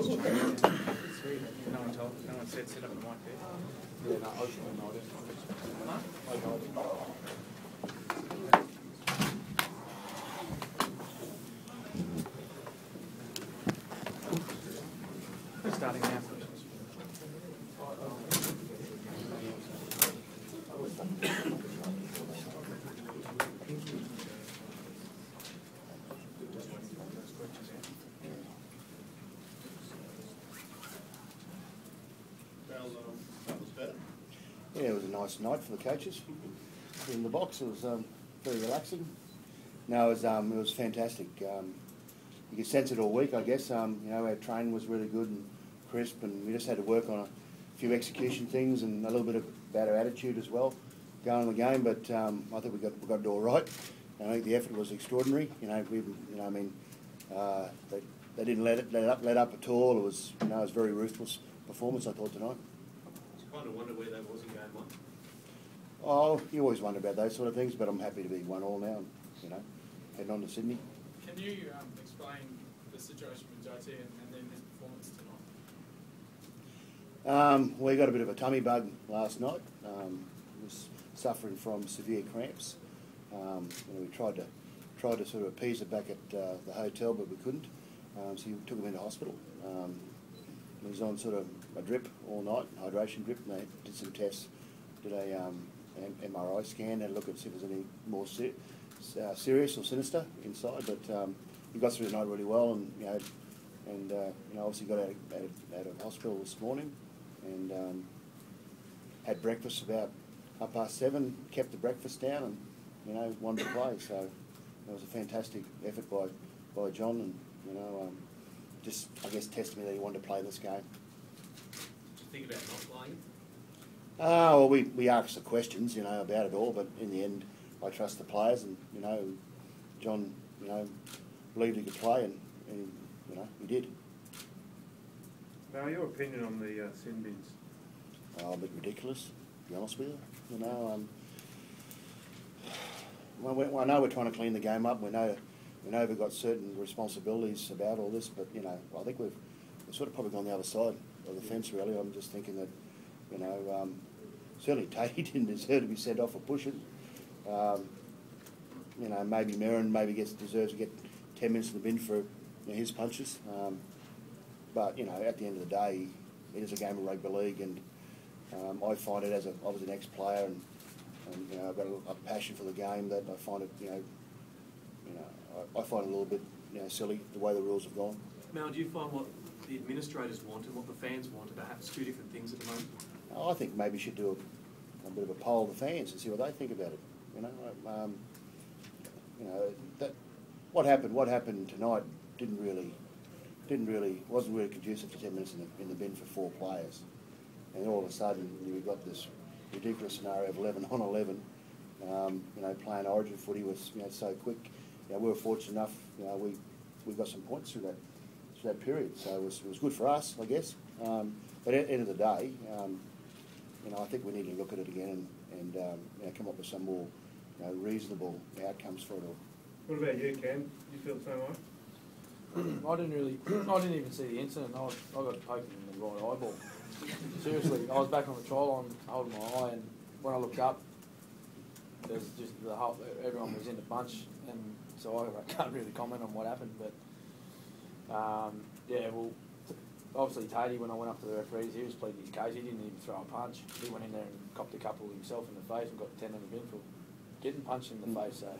No one said sit up the mic there. Yeah, no, I was going to Starting now. Yeah, it was a nice night for the coaches. In the box, it was very relaxing. No, it was fantastic. You could sense it all week, I guess. You know, our training was really good and crisp, and we just had to work on a few execution things and a little bit about our attitude as well going in the game. But I think we got it all right. And I think the effort was extraordinary. You know, they didn't let up at all. It was, you know, it was a very ruthless performance, I thought, tonight. Kind of wonder where that was in game one. Oh, you always wonder about those sort of things, but I'm happy to be 1-1 now, and, you know, heading on to Sydney. Can you explain the situation with JT and then his performance tonight? We got a bit of a tummy bug last night. Was suffering from severe cramps. You know, we tried to sort of appease it back at the hotel, but we couldn't. So we took him into hospital. He was on sort of a drip all night, hydration drip, and they did some tests, did a MRI scan, had a look and see if there's any more serious or sinister inside. But he got through the night really well, and you know, obviously got out of hospital this morning, and had breakfast about 7:30, kept the breakfast down, and you know, wanted to play. So it was a fantastic effort by John, and you know. Just, I guess, tested me that he wanted to play this game. Did you think about not playing? Well, we asked the questions, you know, about it all, but in the end, I trust the players, and you know, John, you know, believed he could play, and you know, he did. Now, your opinion on the sin bins? A bit ridiculous, to be honest with you. You know, well, I know we're trying to clean the game up. We know we've got certain responsibilities about all this, but you know, I think we've sort of probably gone the other side of the fence. Really, I'm just thinking that, you know, certainly Tatey didn't deserve to be sent off for pushing. You know, maybe Merrin deserves to get 10 minutes in the bin for his punches. But you know, at the end of the day, it is a game of rugby league, and I find it I was an ex-player, and you know, I've got a passion for the game that I find it, you know, I find it a little bit, you know, silly the way the rules have gone. Mal, do you find what the administrators want and what the fans want are perhaps two different things at the moment? I think maybe you should do a bit of a poll of the fans and see what they think about it. You know, that what happened tonight wasn't really conducive to 10 minutes in the bin for 4 players, and all of a sudden we've got this ridiculous scenario of 11 on 11. You know, playing Origin footy was, you know, so quick. You know, we were fortunate enough. You know, we got some points through that period, so it was good for us, I guess. But at the end of the day, you know, I think we need to look at it again and you know, come up with some more, you know, reasonable outcomes for it all. What about you, Cam? You feel the same way? I didn't even see the incident. I got poked in the right eyeball. Seriously, I was back on the trial line holding my eye, and when I looked up, there's just everyone was in the bunch, and so I can't really comment on what happened. But yeah, well, obviously Tatey, when I went up to the referees, he was pleading his case. He didn't even throw a punch. He went in there and copped a couple himself in the face and got 10 in the bin for getting punched in the face. So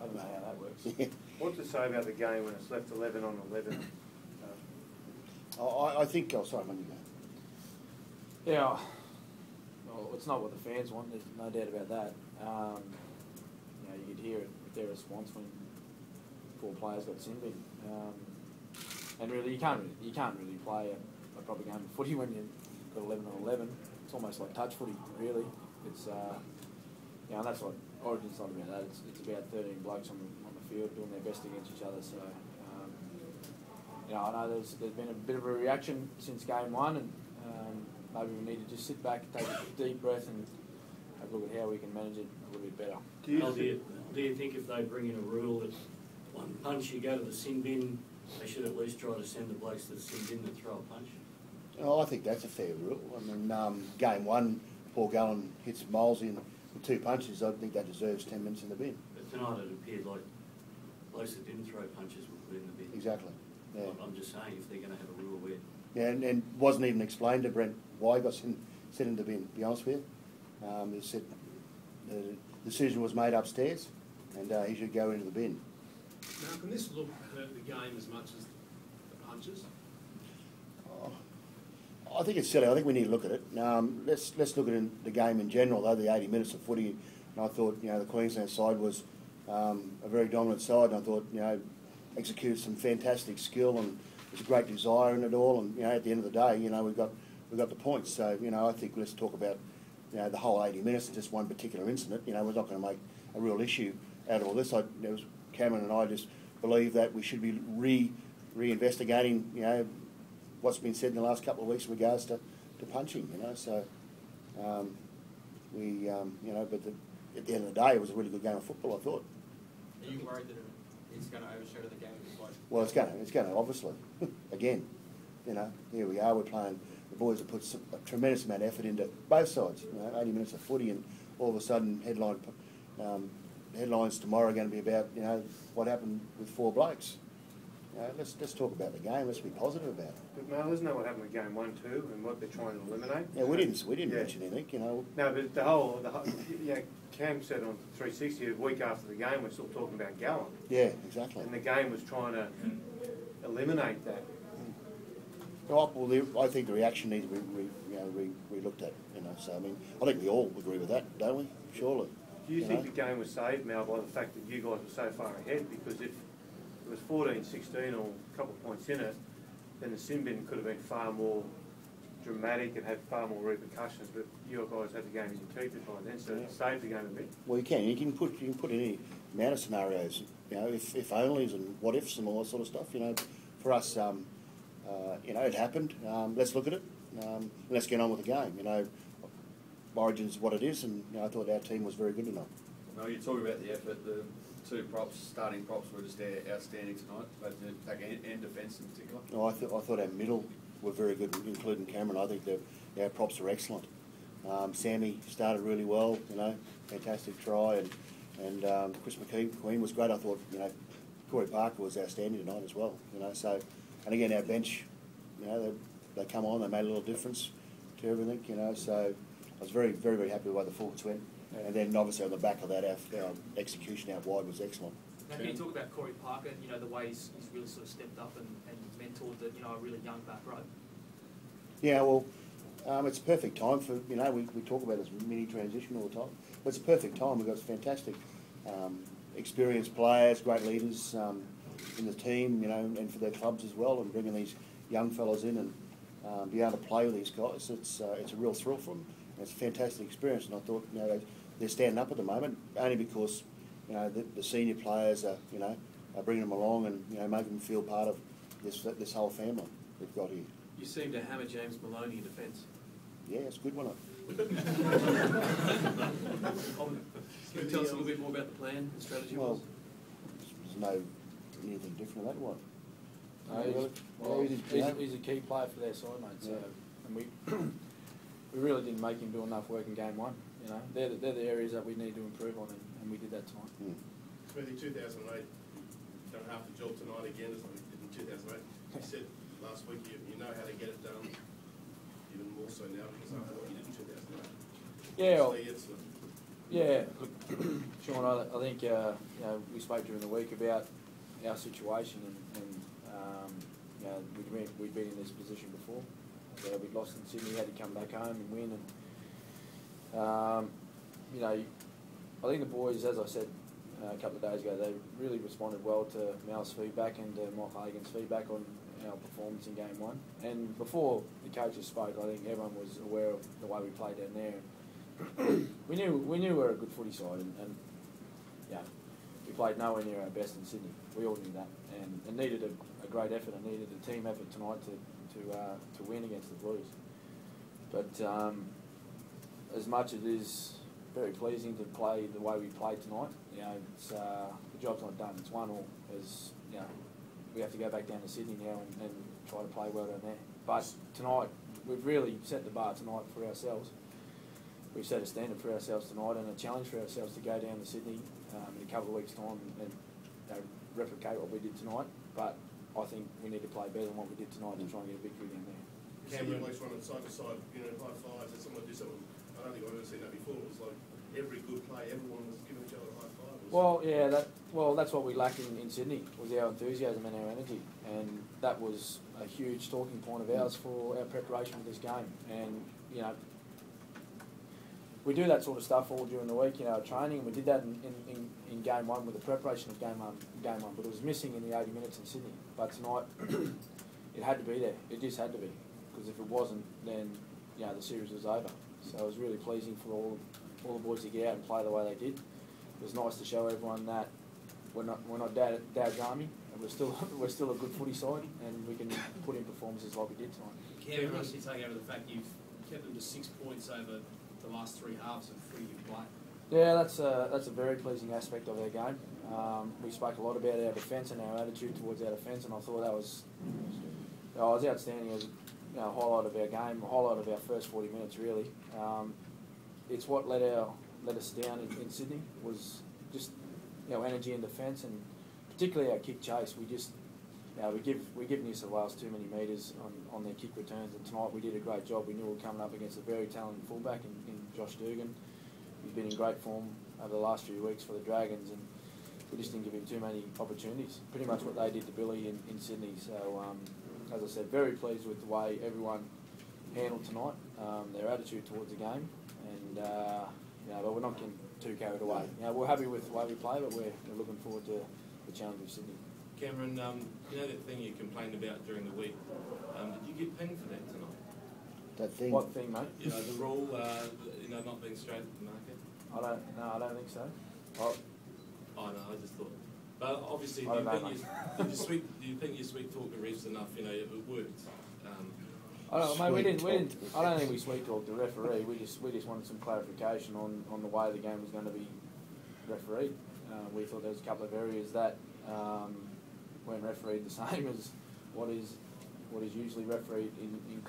I don't know how that works. What to say about the game when it's left 11 on 11? I think. Oh, sorry, when you go. Yeah. Well, it's not what the fans want. There's no doubt about that. You know, you could hear it with their response when 4 players got sin bin. And really, you can't really play a proper game of footy when you've got 11 on 11. It's almost like touch footy, really. It's you know, that's what Origin's not about that. It's about 13 blokes on the field doing their best against each other. So you know, I know there's been a bit of a reaction since game 1, and maybe we need to just sit back, take a deep breath, and have a look at how we can manage it a little bit better. Do you think if they bring in a rule that one punch you go to the sin bin, they should at least try to send the blokes to the sin bin to throw a punch. Oh, I think that's a fair rule. I mean, game one, Paul Gallen hits Miles in with 2 punches. I think that deserves 10 minutes in the bin. But tonight it appeared like blokes that didn't throw punches were put in the bin. Exactly. Yeah. I'm just saying, if they're going to have a rule where... Yeah, and wasn't even explained to Brent why he got sent in the bin, to be honest with you. He said the decision was made upstairs and he should go into the bin. Now, can this look hurt the game as much as the punches? I think it's silly. I think we need to look at it. Let's look at the game in general, though, the 80 minutes of footy. And I thought, the Queensland side was a very dominant side, and I thought, executed some fantastic skill, and there's a great desire in it all. And at the end of the day, we got the points. So I think let's talk about the whole 80 minutes, just one particular incident. We're not going to make a real issue out of all this. Cameron and I just believe that we should be re-investigating, what's been said in the last couple of weeks in regards to punching, So but at the end of the day, it was a really good game of football, I thought. Are you worried that it's going to overshadow the game? Well, it's going to obviously. Again, here we are. We're playing. The boys have put a tremendous amount of effort into both sides. 80 minutes of footy, and all of a sudden, headlines tomorrow are going to be about what happened with 4 blokes. Let's talk about the game. Let's be positive about it. But Mel, isn't that what happened with game 1, 2, and what they're trying to eliminate? Yeah, we didn't mention anything. No, but the whole Cam said on 360 a week after the game, we're still talking about Gallen. Yeah, exactly. And the game was trying to eliminate that. Well, I think the reaction needs to be looked at. So I think we all agree with that, don't we? Surely. Do you think the game was saved, Mal, by the fact that you guys were so far ahead? Because if it was 14-16 or a couple of points in it, then the sin bin could have been far more dramatic and had far more repercussions. But you guys had the game in your teeth by then, so it saved the game a bit. Well, you can put any amount of scenarios, if onlys and what ifs and all that sort of stuff. For us, it happened. Let's look at it. Let's get on with the game. Origin's what it is, and I thought our team was very good tonight. No, you're talking about the effort. The 2 starting props were just outstanding tonight, both the attack and defence in particular. No, I thought our middle were very good, including Cameron. I think our props are excellent. Sammy started really well, fantastic try, and Chris McQueen was great. I thought, Corey Parker was outstanding tonight as well. So, and again, our bench, they come on, they made a little difference to everything. So I was very, very, very happy with the way the forwards went. And then obviously on the back of that, our execution out wide was excellent. Now, can you talk about Corey Parker, the way he's really sort of stepped up and mentored a really young back row? Yeah, well, it's a perfect time for, we talk about this mini transition all the time, but it's a perfect time. We've got fantastic experienced players, great leaders in the team, and for their clubs as well, and bringing these young fellas in and be able to play with these guys. It's a real thrill for them. It's a fantastic experience, and I thought, they're standing up at the moment only because, the senior players are bringing them along and making them feel part of this whole family we've got here. You seem to hammer James Maloney in defence. Yeah, it's a good one. Can you tell us a little bit more about the plan, the strategy? Well, there's no anything different than that one. He's a key player for their side, mate. So, and we really didn't make him do enough work in game 1. They're the areas that we need to improve on, and we did that tonight. Smithy, 2008, done half the job tonight again as we did in 2008. You said last week you know how to get it done, even more so now because I thought you did in 2008. Yeah, Sean, I think we spoke during the week about our situation, and we'd been in this position before. We'd lost in Sydney, had to come back home and win, and I think the boys, as I said a couple of days ago, they really responded well to Mal's feedback and Mike Hagan's feedback on our performance in game 1. And before the coaches spoke, I think everyone was aware of the way we played down there. we knew we were a good footy side, and we played nowhere near our best in Sydney. We all knew that, and needed a great effort. And needed a team effort tonight to win against the Blues. But as much as it is very pleasing to play the way we played tonight, it's the job's not done. It's 1-1, as we have to go back down to Sydney now and try to play well down there. But tonight, we've really set the bar tonight for ourselves. We've set a standard for ourselves tonight and a challenge for ourselves to go down to Sydney in a couple of weeks' time and replicate what we did tonight. But I think we need to play better than what we did tonight and try and get a victory down there. You see your mates running side to side, high fives, and someone do something. I don't think I've ever seen that before. It was like every good play, everyone was giving each other a high five. Well, yeah, that's what we lacked in Sydney, was our enthusiasm and our energy, and that was a huge talking point of ours for our preparation for this game. And we do that sort of stuff all during the week, training, and we did that in game one with the preparation of game one, but it was missing in the 80 minutes in Sydney. But tonight, it had to be there. It just had to be, because if it wasn't, then the series was over. So it was really pleasing for all the boys to get out and play the way they did. It was nice to show everyone that we're not Dow's Army, and we're still a good footy side, and we can put in performances like we did tonight. Cameron, how do you take over the fact you've kept them to 6 points over the last 3 halves of footy you've played? Yeah, that's a very pleasing aspect of our game. We spoke a lot about our defence and our attitude towards our defence, and I thought that was outstanding. It was a highlight of our game, a highlight of our first 40 minutes really. It's what let us down in Sydney was just our energy in defence, and particularly our kick chase. We give New South Wales too many metres on their kick returns, and tonight we did a great job. We knew we were coming up against a very talented fullback in Josh Dugan. He's been in great form over the last few weeks for the Dragons, and we just didn't give him too many opportunities. Pretty much what they did to Billy in Sydney. So, as I said, very pleased with the way everyone handled tonight, their attitude towards the game, and but we're not getting too carried away. We're happy with the way we play, but we're looking forward to the challenge of Sydney. Cameron, that thing you complained about during the week, did you get pinged for that tonight? That thing? What thing, mate? The rule, not being straight at the market? I don't think so. I I just thought. But obviously, do you think you sweet talk the refs enough? It worked. I don't know, mate. I don't think we sweet talked the referee. We just wanted some clarification on the way the game was going to be refereed. We thought there was a couple of areas that weren't refereed the same as what is usually refereed in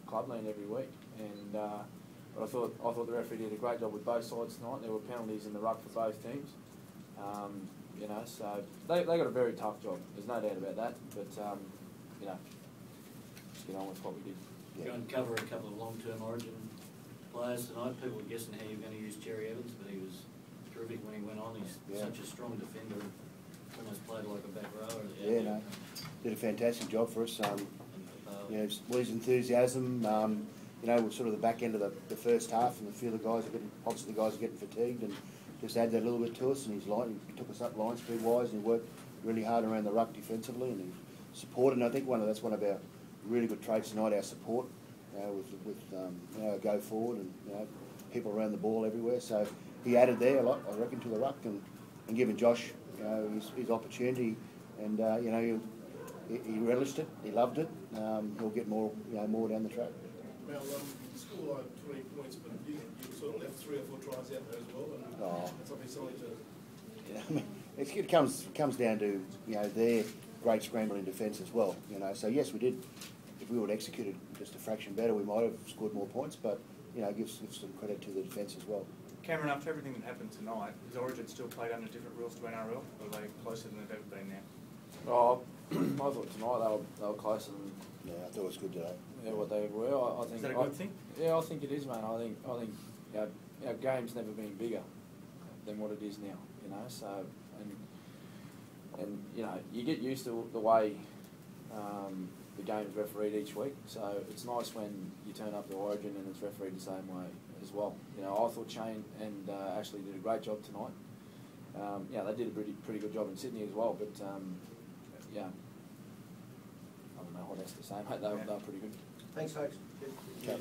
clubland every week. And but I thought the referee did a great job with both sides tonight. There were penalties in the ruck for both teams. So they got a very tough job. There's no doubt about that. But just get on with what we did. You're going to cover a couple of long-term Origin players tonight. People were guessing how you're going to use Jerry Evans, but he was terrific when he went on. He's such a strong defender. Almost played like a back rower. Did a fantastic job for us. His enthusiasm. We're sort of the back end of the first half, and the guys are getting fatigued, and just add that a little bit to us. And he took us up line speed wise, and he worked really hard around the ruck defensively, and he supported. And I think that's one of our really good traits tonight, our support with our go forward and people around the ball everywhere. So he added there a lot, I reckon, to the ruck and giving Josh his opportunity, and he relished it, he loved it. He'll get more down the track. Well, the score line 20 points, but you sort of left 3 or 4 tries out there as well, and that's obviously something to. It comes down to their great scramble in defence as well. So yes, we did. If we would have executed just a fraction better, we might have scored more points. But give some credit to the defence as well. Cameron, after everything that happened tonight, is Origin still played under different rules to NRL, or are they closer than they've ever been now? I thought tonight they were closer than. Yeah, I thought it was good today. Yeah, what they were. I think. Is that a good thing? Yeah, I think it is, mate. I think our game's never been bigger than what it is now. So and you get used to the way the game's refereed each week. So it's nice when you turn up to Origin and it's refereed the same way as well. I thought Shane and Ashley did a great job tonight. They did a pretty good job in Sydney as well. But I don't know what else to say, mate. They were pretty good. Thanks, folks. Okay.